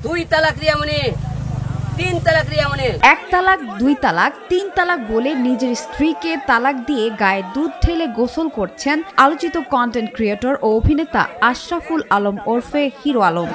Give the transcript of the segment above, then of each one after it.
2 তালাক রিয়ামণি, 3 তালাক রিয়ামণি। 1 তালাক, 2 তালাক, 3 তালাক বলে নিজের স্ত্রীকে তালাক দিয়ে গায়ে দুধ ঢেলে গোসল করছেন আলোচিত কন্টেন্ট ক্রিয়েটর ও অভিনেতা আশরাফুল আলম ওরফে হিরো আলম।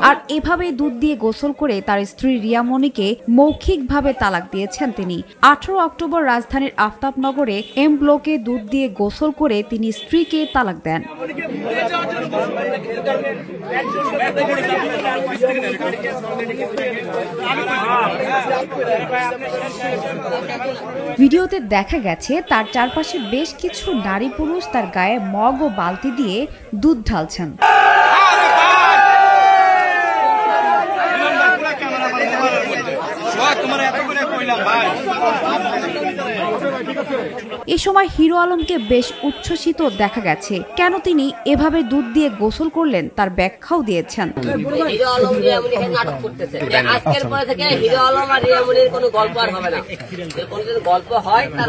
আর এভাবে দুধ দিয়ে গোসল করে তার স্ত্রী রিয়ামণিকে মৌখিকভাবে তালাক দিয়েছেন তিনি। 18 অক্টোবর রাজধানীর আফতাবনগরে এম ব্লকে দুধ দিয়ে গোসল করে তিনি স্ত্রীকে তালাক দেন। ভিডিওতে দেখা গেছে তার চারপাশে বেশ কিছু নারী পুরুষ তার গায়ে মগ ও বালতি দিয়ে দুধ ঢালছেন। এ সময় হিরো আলমকে বেশ উচ্ছ্বসিত দেখা গেছে। কেন তিনি এভাবে দুধ দিয়ে গোসল করলেন তার ব্যাখ্যাও দিয়েছেন। হিরো আলম রিয়ামণি নাটক করতেছে, আজকের পরে থেকে হিরো আলম আর রিয়ামণির কোনো গল্প আর হবে না। কোনদিন গল্প হয় তার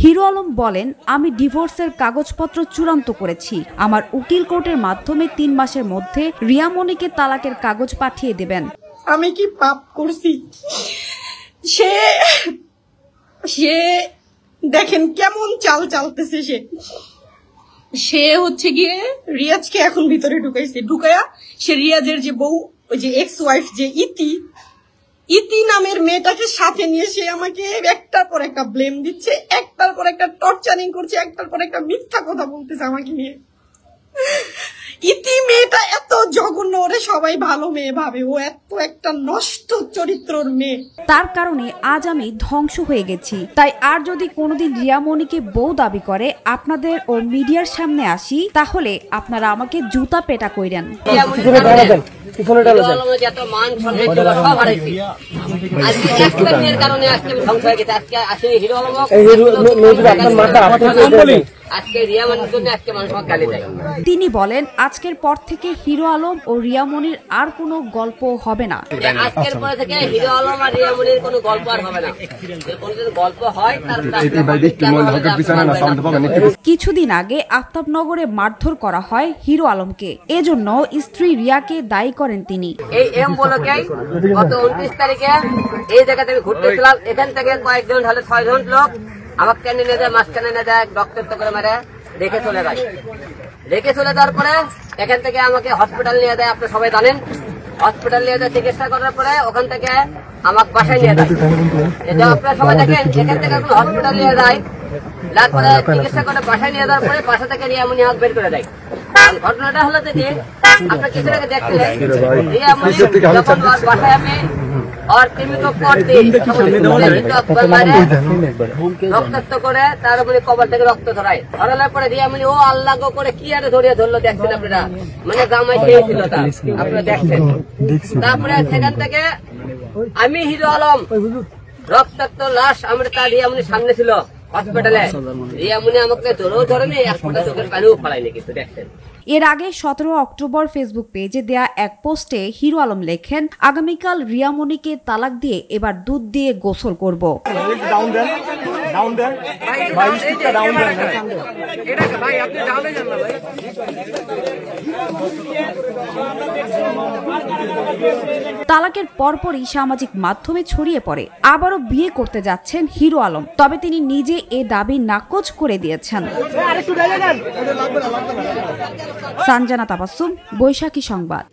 হিরো আলম বলেন, আমি ডিভোর্সের কাগজপত্র চূড়ান্ত করেছি। আমার উকিল কোর্টের মাধ্যমে 3 মাসের মধ্যে রিয়ামণিকে তালাকের কাগজ পাঠিয়ে দেবেন। আমি কি পাপ করছি? সে দেখেন কেমন চাল চালতেছে। সে হচ্ছে গিয়ে রিয়াজকে এখন ভিতরে ঢুকাইছে। ঢুকায়া সে রিয়াজের যে বউ, ওই যে এক্স ওয়াইফ যে ইতি নামের মেয়েটাকে সাথে নিয়ে সে আমাকে একটার পর একটা ব্লেম দিচ্ছে, একটার পর একটা টর্চারিং করছে, একটার পর একটা মিথ্যা কথা বলতেছে আমাকে নিয়ে। ইতি মেয়েটা এত জঘন্য, ওরে সবাই ভালো মেয়ে ভাবে, ও এত একটা নষ্ট চরিত্রর মেয়ে। তার কারণে আজ আমি ধ্বংস হয়ে গেছি। তাই আর যদি কোনোদিন রিয়ামণিকে বউ দাবি করে আপনাদের ও মিডিয়ার সামনে আসি, তাহলে আপনারা আমাকে জুতা পেটা কইরেন। তিনি বলেন, আজকের পর থেকে হিরো আলম ও রিয়ামণির আর কোনো গল্প হবে না। আজকের পরে থেকে হিরো আলম আর রিয়ামণির কোনো গল্প আর হবে না। কোনদিন গল্প হয় তার কিছুদিন আগে আফতাবনগরে মারধর করা হয় হিরো আলমকে। এজন্য স্ত্রী রিয়াকে দায়ী করেন তিনি। এই এম ব্লকে গত 29 তারিখে এই জায়গাতে আমি ঘুরতেছিলাম। এখান থেকে কয়েকজন হলে 6 জন লোক আমাকে টেনে নিয়ে যায়, মাঝখানে নিয়ে যায়, রক্তাক্ত করে মেরে রেখে চলে যায়। রেখে চলে যাওয়ার পরে এখান থেকে আমাকে হসপিটাল নিয়ে যায়। আপনি সবাই জানেন, হসপিটাল নিয়ে যায়। চিকিৎসা করার পরে ওখান থেকে আমাকে বাসায় নিয়ে যায়। এটা আপনারা সবাই দেখেন। এখান থেকে হসপিটাল নিয়ে যায়, তারপরে চিকিৎসা করে বাসায় নিয়ে যাওয়ার পরে বাসা থেকে রিয়ামণি হাত বের করে দেয়। ঘটনাটা হলো যে আপনার কিছু আগে দেখছিলেন, রিয়ামণি যখন বাসায় আমি और प्रेमिकों রক্তাক্ত করে তার উপরে কবর থেকে রক্ত ধরায়। ধরানোর পরে রিয়ামণি ও আল্লাহ গো করে কি আরে ধরিয়ে ধরলো দেখছেন আপনারা, মানে জামাই খেয়েছিল তা আপনারা দেখছেন। তারপরে সেখান থেকে আমি হিরো আলম রক্তাক্ত লাশ আমরা তার রিয়ামণির সামনে ছিল হসপিটালে। রিয়ামণি আমাকে ধরেও ধরেনি, এক ফোঁটা চোখের পানিও ফেলায়নি কিন্তু দেখছেন। এর আগে 17 অক্টোবর ফেসবুক পেজে দেয়া এক পোস্টে হিরো আলম লেখেন, আগামীকাল রিয়ামণিকে তালাক দিয়ে এবার দুধ দিয়ে গোসল করব। তালাকের পরপরই সামাজিক মাধ্যমে ছড়িয়ে পড়ে আবারও বিয়ে করতে যাচ্ছেন হিরো আলম। তবে তিনি নিজে এ দাবি নাকচ করে দিয়েছেন। সানজানা তাবাসসুম, বৈশাখী সংবাদ।